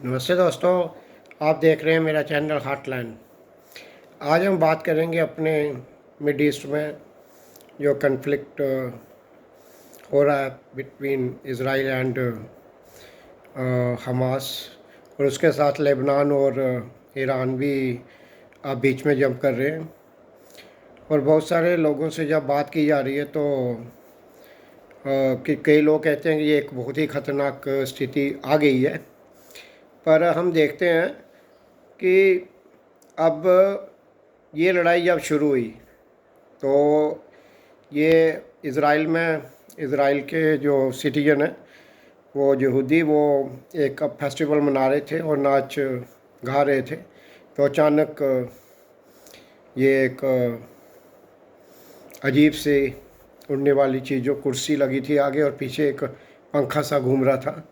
नमस्ते दोस्तों, आप देख रहे हैं मेरा चैनल हार्टलैंड। आज हम बात करेंगे अपने मिड ईस्ट में जो कन्फ्लिक्ट हो रहा है बिटवीन इसराइल एंड हमास, और उसके साथ लेबनान और ईरान भी आप बीच में जंप कर रहे हैं। और बहुत सारे लोगों से जब बात की जा रही है तो कि कई लोग कहते हैं कि ये एक बहुत ही ख़तरनाक स्थिति आ गई है। पर हम देखते हैं कि अब ये लड़ाई जब शुरू हुई तो ये इसराइल के जो सिटीजन हैं, वो यहूदी, वो एक फेस्टिवल मना रहे थे और नाच गा रहे थे। तो अचानक ये एक अजीब सी उड़ने वाली चीज़, जो कुर्सी लगी थी आगे और पीछे एक पंखा सा घूम रहा था,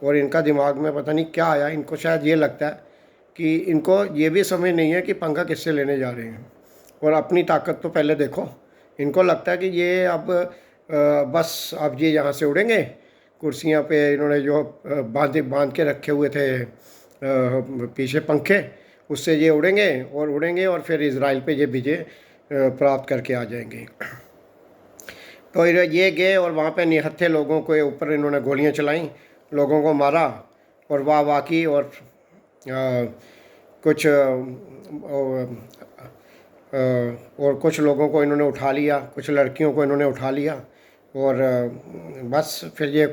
और इनका दिमाग में पता नहीं क्या आया। इनको शायद ये लगता है कि इनको ये भी समझ नहीं है कि पंखा किससे लेने जा रहे हैं, और अपनी ताकत तो पहले देखो। इनको लगता है कि ये अब बस अब ये यहाँ से उड़ेंगे। कुर्सियाँ पे इन्होंने जो बांध के रखे हुए थे पीछे पंखे, उससे ये उड़ेंगे और फिर इजराइल पे ये विजय प्राप्त करके आ जाएंगे। तो ये गए और वहाँ पे निहत्थे लोगों के ऊपर इन्होंने गोलियाँ चलाईं, लोगों को मारा और वाह की। और कुछ लोगों को इन्होंने उठा लिया, कुछ लड़कियों को इन्होंने उठा लिया, और बस फिर ये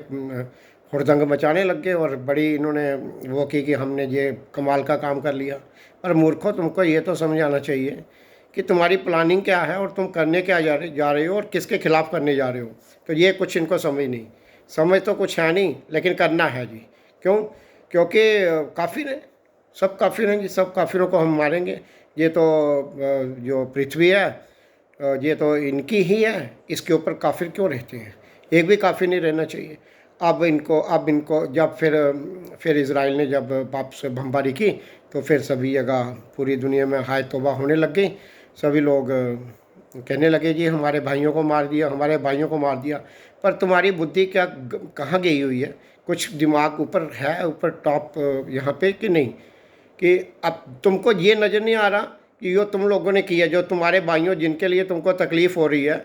हुड़दंग मचाने लग गए और बड़ी इन्होंने वो की कि हमने ये कमाल का काम कर लिया। पर मूर्खों, तुमको ये तो समझ आना चाहिए कि तुम्हारी प्लानिंग क्या है और तुम करने क्या जा रहे हो और किसके खिलाफ़ करने जा रहे हो। तो ये कुछ इनको समझ तो कुछ है नहीं, लेकिन करना है जी। क्यों? क्योंकि काफिर हैं, सब काफिर हैं जी, सब काफिरों को हम मारेंगे। ये तो जो पृथ्वी है ये तो इनकी ही है, इसके ऊपर काफिर क्यों रहते हैं? एक भी काफिर नहीं रहना चाहिए। अब इनको जब फिर इजराइल ने जब वापस बमबारी की तो फिर सभी जगह पूरी दुनिया में हाय तौबा होने लग गई। सभी लोग कहने लगे जी हमारे भाइयों को मार दिया, हमारे भाइयों को मार दिया। पर तुम्हारी बुद्धि क्या कहाँ गई हुई है? कुछ दिमाग ऊपर है, ऊपर टॉप यहाँ पे कि नहीं? कि अब तुमको ये नज़र नहीं आ रहा कि जो तुम लोगों ने किया, जो तुम्हारे भाइयों जिनके लिए तुमको तकलीफ़ हो रही है,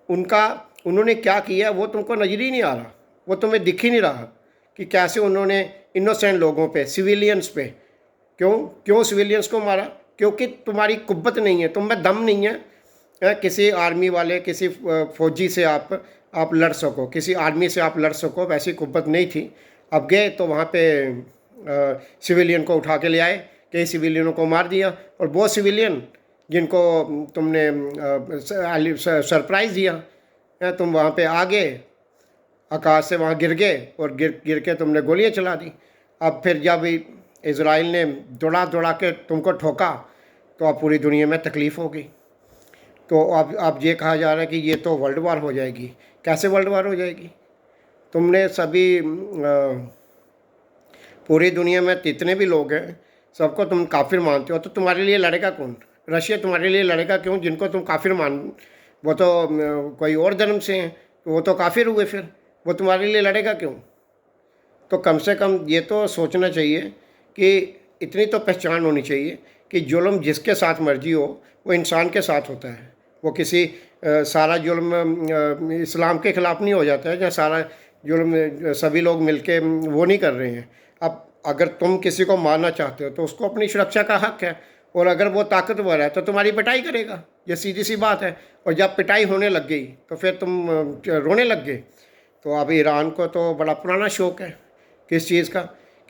उन्होंने क्या किया वो तुमको नज़र ही नहीं आ रहा, वो तुम्हें दिख ही नहीं रहा कि कैसे उन्होंने इनोसेंट लोगों पे, सिविलियंस पे क्यों सिविलियंस को मारा? क्योंकि तुम्हारी कुव्वत नहीं है, तुम में दम नहीं है। किसी आर्मी वाले, किसी फौजी से आप लड़ सको, किसी आर्मी से आप लड़ सको, वैसी कुव्वत नहीं थी। अब गए तो वहाँ पे सिविलियन को उठा के ले आए, कई सिविलियनों को मार दिया। और वो सिविलियन जिनको तुमने सरप्राइज़ दिया, तुम वहाँ पे आ गए, आकाश से वहाँ गिर गए और गिर के तुमने गोलियाँ चला दी। अब फिर जब इजराइल ने दौड़ा के तुमको ठोका तो अब पूरी दुनिया में तकलीफ़ होगी। तो अब ये कहा जा रहा है कि ये तो वर्ल्ड वार हो जाएगी। कैसे वर्ल्ड वार हो जाएगी? तुमने सभी पूरी दुनिया में जितने भी लोग हैं सबको तुम काफिर मानते हो, तो तुम्हारे लिए लड़ेगा कौन? रशिया तुम्हारे लिए लड़ेगा क्यों? जिनको तुम काफिर वो तो कोई और धर्म से हैं, तो वो तो काफिर हुए, फिर वो तुम्हारे लिए लड़ेगा क्यों? तो कम से कम ये तो सोचना चाहिए कि इतनी तो पहचान होनी चाहिए कि जुल्म जिसके साथ मर्जी हो वो इंसान के साथ होता है। वो किसी सारा जुल्म इस्लाम के ख़िलाफ़ नहीं हो जाता है, जहाँ सारा जुल्म सभी लोग मिलके वो नहीं कर रहे हैं। अब अगर तुम किसी को मारना चाहते हो तो उसको अपनी सुरक्षा का हक है, और अगर वो ताकतवर है तो तुम्हारी पिटाई करेगा। ये सीधी सी बात है। और जब पिटाई होने लग गई तो फिर तुम रोने लग गए। तो अब ईरान को तो बड़ा पुराना शौक़ है किस चीज़ का,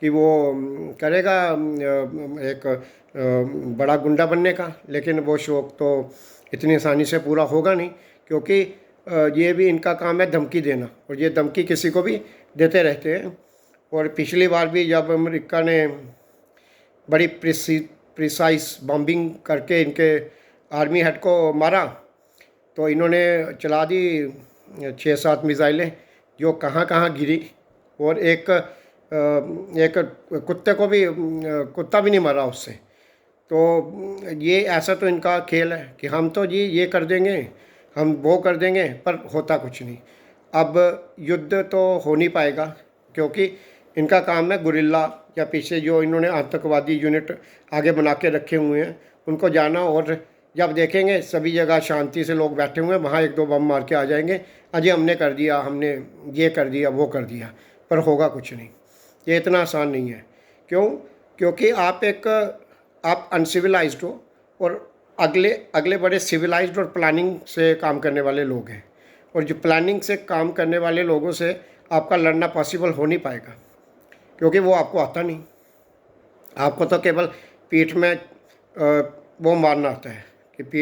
कि वो करेगा एक बड़ा गुंडा बनने का। लेकिन वो शौक़ तो इतनी आसानी से पूरा होगा नहीं, क्योंकि ये भी इनका काम है धमकी देना, और ये धमकी किसी को भी देते रहते हैं। और पिछली बार भी जब अमेरिका ने बड़ी प्रिसाइज बॉम्बिंग करके इनके आर्मी हेड को मारा, तो इन्होंने चला दी 6-7 मिसाइलें जो कहाँ कहाँ गिरी, और एक कुत्ता भी नहीं मरा उससे। तो ये ऐसा तो इनका खेल है कि हम तो जी ये कर देंगे, हम वो कर देंगे, पर होता कुछ नहीं। अब युद्ध तो हो नहीं पाएगा, क्योंकि इनका काम है गुरिल्ला या पीछे जो इन्होंने आतंकवादी यूनिट आगे बना के रखे हुए हैं उनको जाना, और जब देखेंगे सभी जगह शांति से लोग बैठे हुए हैं, वहाँ एक दो बम मार के आ जाएंगे, अजय हमने कर दिया, हमने ये कर दिया, वो कर दिया, पर होगा कुछ नहीं। ये इतना आसान नहीं है। क्यों? क्योंकि आप अनसिविलाइज्ड हो और अगले अगले बड़े सिविलाइज्ड और प्लानिंग से काम करने वाले लोग हैं, और जो प्लानिंग से काम करने वाले लोगों से आपका लड़ना पॉसिबल हो नहीं पाएगा, क्योंकि वो आपको आता नहीं। आपको तो केवल पीठ में वो मारना आता है कि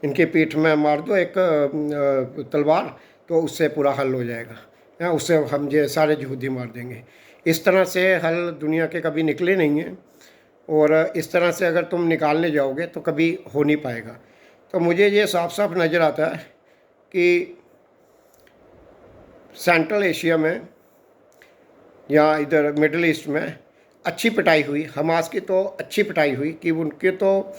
इनकी पीठ में मार दो एक तलवार, तो उससे पूरा हल हो जाएगा, या उससे हम ये सारे यहूदी मार देंगे। इस तरह से हल दुनिया के कभी निकले नहीं हैं, और इस तरह से अगर तुम निकालने जाओगे तो कभी हो नहीं पाएगा। तो मुझे ये साफ साफ नज़र आता है कि सेंट्रल एशिया में या इधर मिडल ईस्ट में अच्छी पिटाई हुई, हमास की तो अच्छी पिटाई हुई कि उनके तो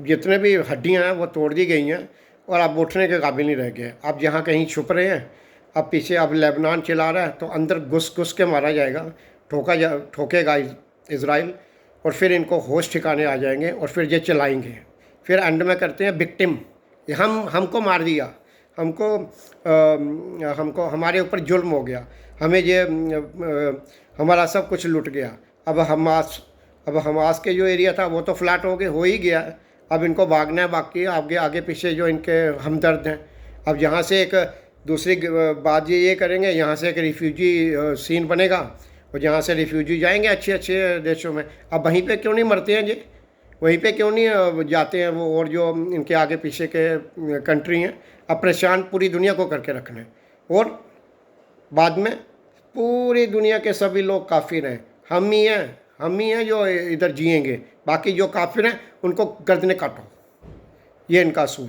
जितने भी हड्डियां हैं वो तोड़ दी गई हैं, और अब उठने के काबिल नहीं रह गए। अब जहाँ कहीं छुप रहे हैं, अब पीछे अब लेबनान चिल्ला रहा है, तो अंदर घुस घुस के मारा जाएगा, ठोकेगा इज़राइल, और फिर इनको होश ठिकाने आ जाएंगे, और फिर ये चलाएंगे। फिर एंड में करते हैं विक्टिम, हमको मार दिया, हमको हमारे ऊपर जुल्म हो गया, हमें ये हमारा सब कुछ लुट गया। अब हमास के जो एरिया था वो तो फ्लैट हो ही गया। अब इनको भागना है, बाकी आगे आगे पीछे जो इनके हमदर्द हैं। अब यहाँ से एक दूसरी बात ये करेंगे, यहाँ से एक रिफ्यूजी सीन बनेगा, और जहाँ से रिफ्यूजी जाएंगे अच्छे अच्छे देशों में, अब वहीं पे क्यों नहीं मरते हैं जी, वहीं पे क्यों नहीं जाते हैं वो, और जो इनके आगे पीछे के कंट्री हैं, अब परेशान पूरी दुनिया को करके रखना है, और बाद में पूरी दुनिया के सभी लोग काफिर हैं, हम ही हैं जो इधर जिएंगे, बाकी जो काफिर हैं उनको गर्दने काटो। ये इनका असूल,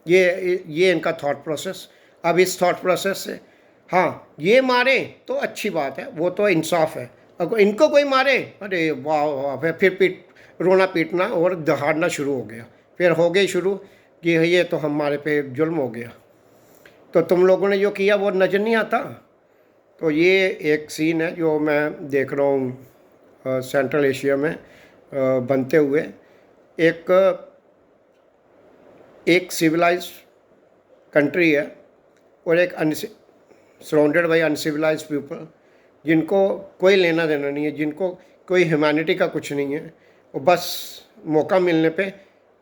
ये इनका थॉट प्रोसेस। अब इस थॉट प्रोसेस से हाँ, ये मारे तो अच्छी बात है, वो तो इंसाफ है। अगर इनको कोई मारे, अरे वाह वाह, फिर रोना पीटना और दहाड़ना शुरू हो गया, फिर हो गई शुरू कि ये तो हमारे पे जुल्म हो गया, तो तुम लोगों ने जो किया वो नज़र नहीं आता। तो ये एक सीन है जो मैं देख रहा हूँ सेंट्रल एशिया में बनते हुए। एक सिविलाइज कंट्री है और एक सराउंडेड बाई अनसिविलाइज पीपल, जिनको कोई लेना देना नहीं है, जिनको कोई ह्यूमैनिटी का कुछ नहीं है, वो बस मौका मिलने पे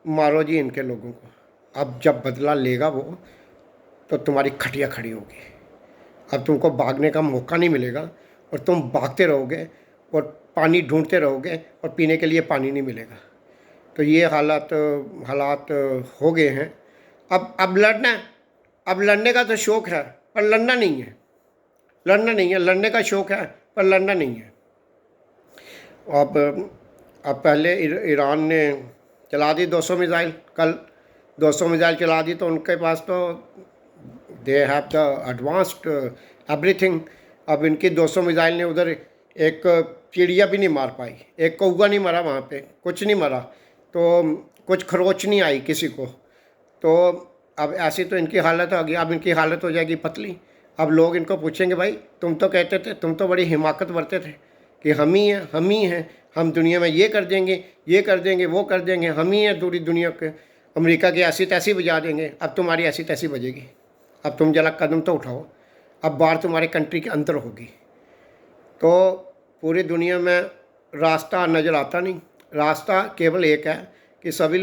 मारो जी इनके लोगों को। अब जब बदला लेगा वो, तो तुम्हारी खटिया खड़ी होगी। अब तुमको भागने का मौका नहीं मिलेगा, और तुम भागते रहोगे और पानी ढूंढते रहोगे, और पीने के लिए पानी नहीं मिलेगा। तो ये हालात हो गए हैं। अब लड़ने का तो शौक़ है, पर लड़ना नहीं है, लड़ने का शौक़ है पर लड़ना नहीं है। अब पहले ईरान ने चला दी 200 मिसाइल, कल 200 मिसाइल चला दी, तो उनके पास तो they have the advanced everything. अब इनकी 200 मिसाइल ने उधर एक चिड़िया भी नहीं मार पाई, एक कौवा नहीं मरा वहाँ पे, कुछ नहीं मरा, तो कुछ खरोच नहीं आई किसी को। तो अब ऐसी तो इनकी हालत आ गई, अब इनकी हालत हो जाएगी पतली। अब लोग इनको पूछेंगे, भाई तुम तो कहते थे, तुम तो बड़ी हिमाकत बरते थे कि हम ही हैं, हम दुनिया में ये कर देंगे, वो कर देंगे, हम ही हैं पूरी दुनिया के, अमेरिका की ऐसी तैसी बजा देंगे। अब तुम्हारी ऐसी तैसी बजेगी, अब तुम जरा कदम तो उठाओ, अब बार तुम्हारे कंट्री के अंदर होगी। तो पूरी दुनिया में रास्ता नज़र आता नहीं, रास्ता केवल एक है कि सभी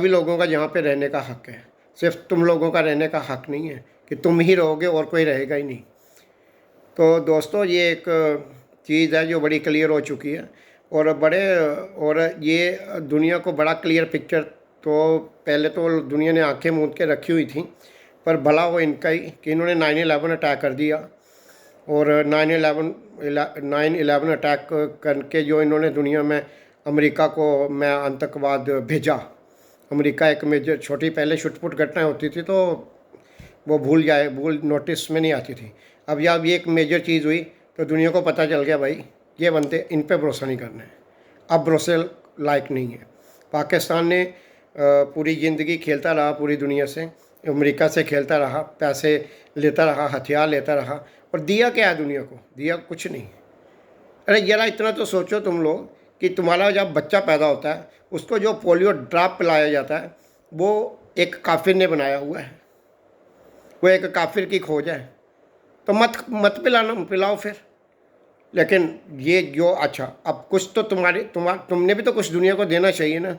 लोगों का यहाँ पे रहने का हक़ है। सिर्फ तुम लोगों का रहने का हक़ नहीं है कि तुम ही रहोगे और कोई रहेगा ही नहीं। तो दोस्तों, ये एक चीज़ है जो बड़ी क्लियर हो चुकी है, और ये दुनिया को बड़ा क्लियर पिक्चर, तो पहले तो दुनिया ने आंखें मूंद के रखी हुई थी, पर भला वो इनका ही कि इन्होंने 9/11 अटैक कर दिया, और 9/11 अटैक करके जो इन्होंने दुनिया में अमेरिका को मैं आतंकवाद भेजा। अमेरिका एक मेजर, छोटी पहले छुटपुट घटनाएं होती थी तो वो भूल नोटिस में नहीं आती थी। अब जब ये एक मेजर चीज़ हुई तो दुनिया को पता चल गया, भाई ये बंदे, इन पे भरोसा नहीं करना है, अब भरोसे लायक नहीं है। पाकिस्तान ने पूरी ज़िंदगी खेलता रहा पूरी दुनिया से, अमेरिका से खेलता रहा, पैसे लेता रहा, हथियार लेता रहा, और दिया क्या है दुनिया को? दिया कुछ नहीं। अरे जरा इतना तो सोचो तुम लोग कि तुम्हारा जब बच्चा पैदा होता है उसको जो पोलियो ड्रॉप पिलाया जाता है वो एक काफिर ने बनाया हुआ है, वो एक काफिर की खोज है। तो मत मत पिलाना, पिलाओ फिर। लेकिन ये जो अच्छा, अब कुछ तो तुमने भी तो कुछ दुनिया को देना चाहिए ना।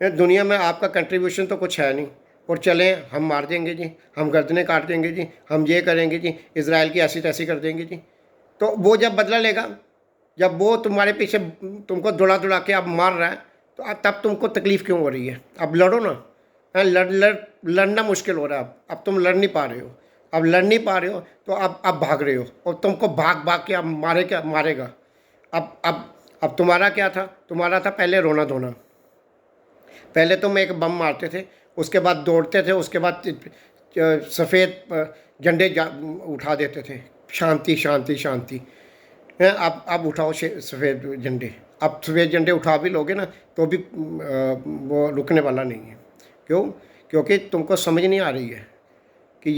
ये दुनिया में आपका कंट्रीब्यूशन तो कुछ है नहीं। और चलें हम मार देंगे जी, हम गर्दनें काट देंगे जी, हम ये करेंगे जी, इजराइल की ऐसी तैसी कर देंगे जी। तो वो जब बदला लेगा, जब वो तुम्हारे पीछे तुमको दौड़ा दौड़ा के अब मार रहा है, तो तब तुमको तकलीफ़ क्यों हो रही है? अब लड़ो ना। हाँ, लड़ना मुश्किल हो रहा है। अब तुम लड़ नहीं पा रहे हो। अब लड़ नहीं पा रहे हो तो अब भाग रहे हो, और तुमको भाग भाग के अब मारेगा। अब तुम्हारा क्या था? तुम्हारा था पहले रोना धोना। पहले तुम एक बम मारते थे, उसके बाद दौड़ते थे, उसके बाद सफ़ेद झंडे उठा देते थे, शांति शांति शांति। हैं, अब उठाओ सफ़ेद झंडे। अब सफ़ेद झंडे उठा भी लोगे ना तो भी वो रुकने वाला नहीं है। क्यों? क्योंकि तुमको समझ नहीं आ रही है कि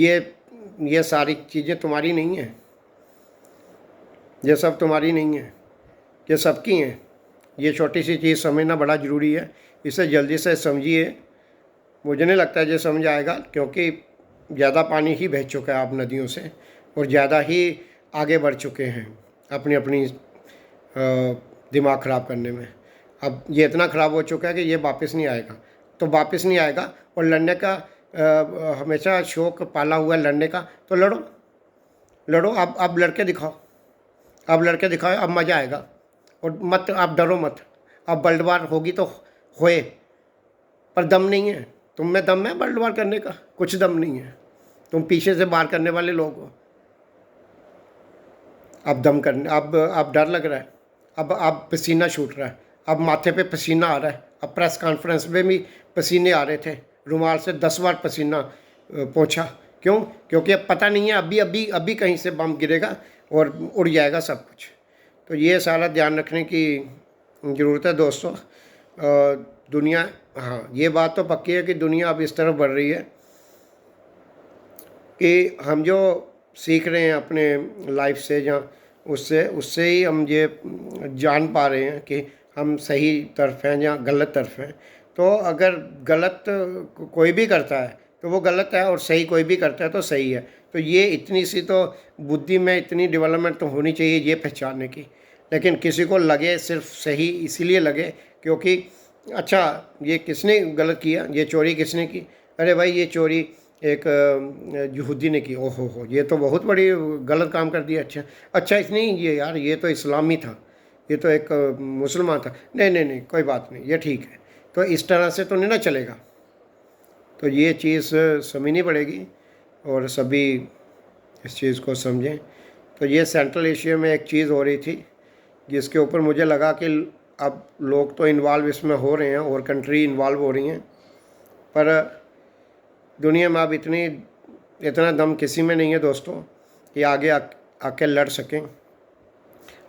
ये सारी चीज़ें तुम्हारी नहीं हैं, ये सब तुम्हारी नहीं है, ये सबकी हैं। ये छोटी सी चीज़ समझना बड़ा ज़रूरी है। इसे जल्दी से समझिए। मुझे नहीं लगता ये समझ आएगा, क्योंकि ज़्यादा पानी ही बह चुका है आप नदियों से, और ज़्यादा ही आगे बढ़ चुके हैं अपनी अपनी दिमाग ख़राब करने में। अब ये इतना ख़राब हो चुका है कि ये वापस नहीं आएगा। तो वापस नहीं आएगा, और लड़ने का हमेशा शौक़ पाला हुआ है लड़ने का, तो लड़ो। अब लड़के दिखाओ, अब लड़के दिखाओ, अब मज़ा आएगा। और मत, आप डरो मत। अब वर्ल्ड वार होगी तो होए, पर दम नहीं है तुम में। दम है वर्ल्ड वार करने का? कुछ दम नहीं है। तुम पीछे से वार करने वाले लोग हो। अब दम करने, अब डर लग रहा है, अब पसीना छूट रहा है, अब माथे पे पसीना आ रहा है। अब प्रेस कॉन्फ्रेंस में भी पसीने आ रहे थे, रुमाल से 10 बार पसीना पोंछा। क्यों? क्योंकि अब पता नहीं है, अभी कहीं से बम गिरेगा और उड़ जाएगा सब कुछ। तो ये सारा ध्यान रखने की ज़रूरत है दोस्तों। दुनिया, हाँ ये बात तो पक्की है कि दुनिया अब इस तरफ बढ़ रही है कि हम जो सीख रहे हैं अपने लाइफ से, जहाँ उससे ही हम ये जान पा रहे हैं कि हम सही तरफ हैं या गलत तरफ हैं। तो अगर गलत कोई भी करता है तो वो गलत है, और सही कोई भी करता है तो सही है। तो ये इतनी सी तो बुद्धि में इतनी डेवलपमेंट तो होनी चाहिए ये पहचानने की। लेकिन किसी को लगे सिर्फ सही इसीलिए लगे क्योंकि अच्छा ये किसने गलत किया, ये चोरी किसने की? अरे भाई ये चोरी एक यहूदी ने की। ओहो हो, ये तो बहुत बड़ी गलत काम कर दिया। अच्छा इसने ये यार, ये तो इस्लामी था, ये तो एक मुसलमान था। नहीं, कोई बात नहीं, ये ठीक है। तो इस तरह से तो नहीं ना चलेगा। तो ये चीज़ समझनी पड़ेगी और सभी इस चीज़ को समझें। तो ये सेंट्रल एशिया में एक चीज़ हो रही थी जिसके ऊपर मुझे लगा कि अब लोग तो इन्वॉल्व इसमें हो रहे हैं और कंट्री इन्वॉल्व हो रही हैं, पर दुनिया में अब इतना दम किसी में नहीं है दोस्तों कि आगे आके लड़ सकें।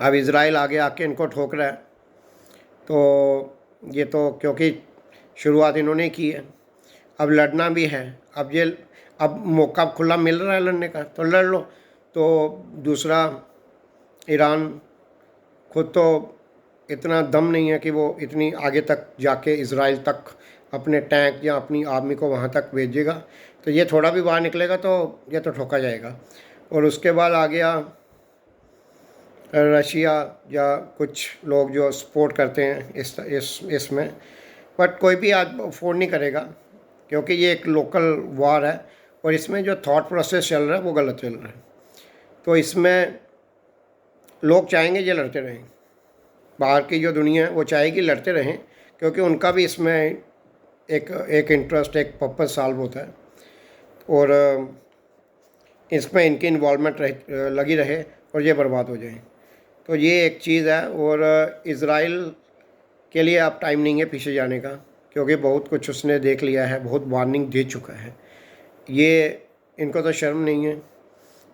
अब इज़राइल आगे आके इनको ठोक रहा है। तो ये तो क्योंकि शुरुआत इन्होंने की है, अब लड़ना भी है। अब मौका खुला मिल रहा है लड़ने का, तो लड़ लो। तो दूसरा, ईरान खुद तो इतना दम नहीं है कि वो इतनी आगे तक जाके इज़राइल तक अपने टैंक या अपनी आर्मी को वहाँ तक भेजेगा। तो ये थोड़ा भी बाहर निकलेगा तो ये तो ठोका जाएगा। और उसके बाद आ गया रशिया या कुछ लोग जो सपोर्ट करते हैं इसमें, बट कोई भी आज अफोर्ड नहीं करेगा क्योंकि ये एक लोकल वार है और इसमें जो थॉट प्रोसेस चल रहा है वो गलत चल रहा है। तो इसमें लोग चाहेंगे ये लड़ते रहें, बाहर की जो दुनिया है वो चाहेगी लड़ते रहें, क्योंकि उनका भी इसमें एक इंटरेस्ट, एक पर्पस सॉल्व होता है और इसमें इनकी इन्वॉल्वमेंट लगी रहे और ये बर्बाद हो जाए। तो ये एक चीज़ है। और इज़राइल के लिए अब टाइम नहीं है पीछे जाने का, क्योंकि बहुत कुछ उसने देख लिया है, बहुत वार्निंग दे चुका है। ये इनको तो शर्म नहीं है,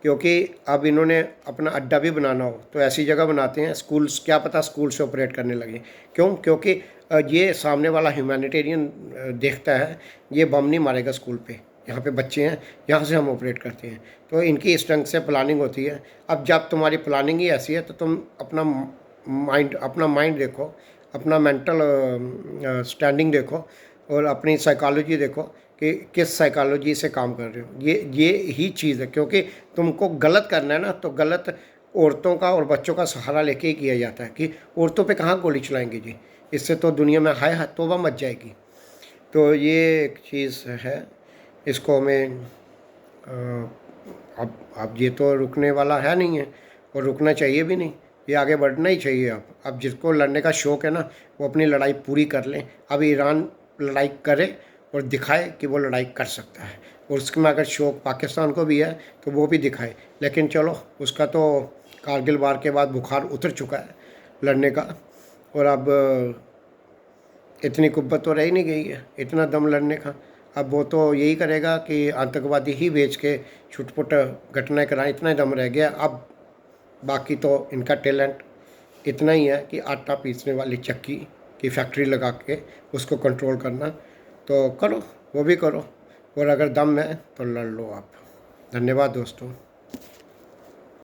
क्योंकि अब इन्होंने अपना अड्डा भी बनाना हो तो ऐसी जगह बनाते हैं, स्कूल्स, क्या पता स्कूल से ऑपरेट करने लगे। क्यों? क्योंकि ये सामने वाला ह्यूमैनिटेरियन देखता है, ये बम नहीं मारेगा स्कूल पे, यहाँ पे बच्चे हैं, यहाँ से हम ऑपरेट करते हैं। तो इनकी इस ढंग से प्लानिंग होती है। अब जब तुम्हारी प्लानिंग ही ऐसी है तो तुम अपना माइंड देखो, अपना मेंटल स्टैंडिंग देखो और अपनी साइकोलॉजी देखो कि किस साइकोलॉजी से काम कर रहे हो। ये ही चीज़ है, क्योंकि तुमको गलत करना है ना, तो गलत औरतों का और बच्चों का सहारा लेके ही किया जाता है कि औरतों पे कहाँ गोली चलाएंगे जी, इससे तो दुनिया में हाय तौबा मच जाएगी। तो ये एक चीज़ है, इसको हमें अब ये तो रुकने वाला है नहीं है और रुकना चाहिए भी नहीं, ये आगे बढ़ना ही चाहिए। अब जिसको लड़ने का शौक़ है ना, वो अपनी लड़ाई पूरी कर लें। अब ईरान लड़ाई करे और दिखाए कि वो लड़ाई कर सकता है, और उसमें अगर शौक़ पाकिस्तान को भी है तो वो भी दिखाए। लेकिन चलो, उसका तो कारगिल वार के बाद बुखार उतर चुका है लड़ने का, और अब इतनी कुव्वत तो रह नहीं गई है, इतना दम लड़ने का। अब वो तो यही करेगा कि आतंकवादी ही बेच के छुटपुट घटनाएं कराएं, इतना ही दम रह गया। अब बाकी तो इनका टैलेंट इतना ही है कि आटा पीसने वाली चक्की की फैक्ट्री लगा के उसको कंट्रोल करना। तो करो, वो भी करो, और अगर दम है तो लड़ लो आप। धन्यवाद दोस्तों।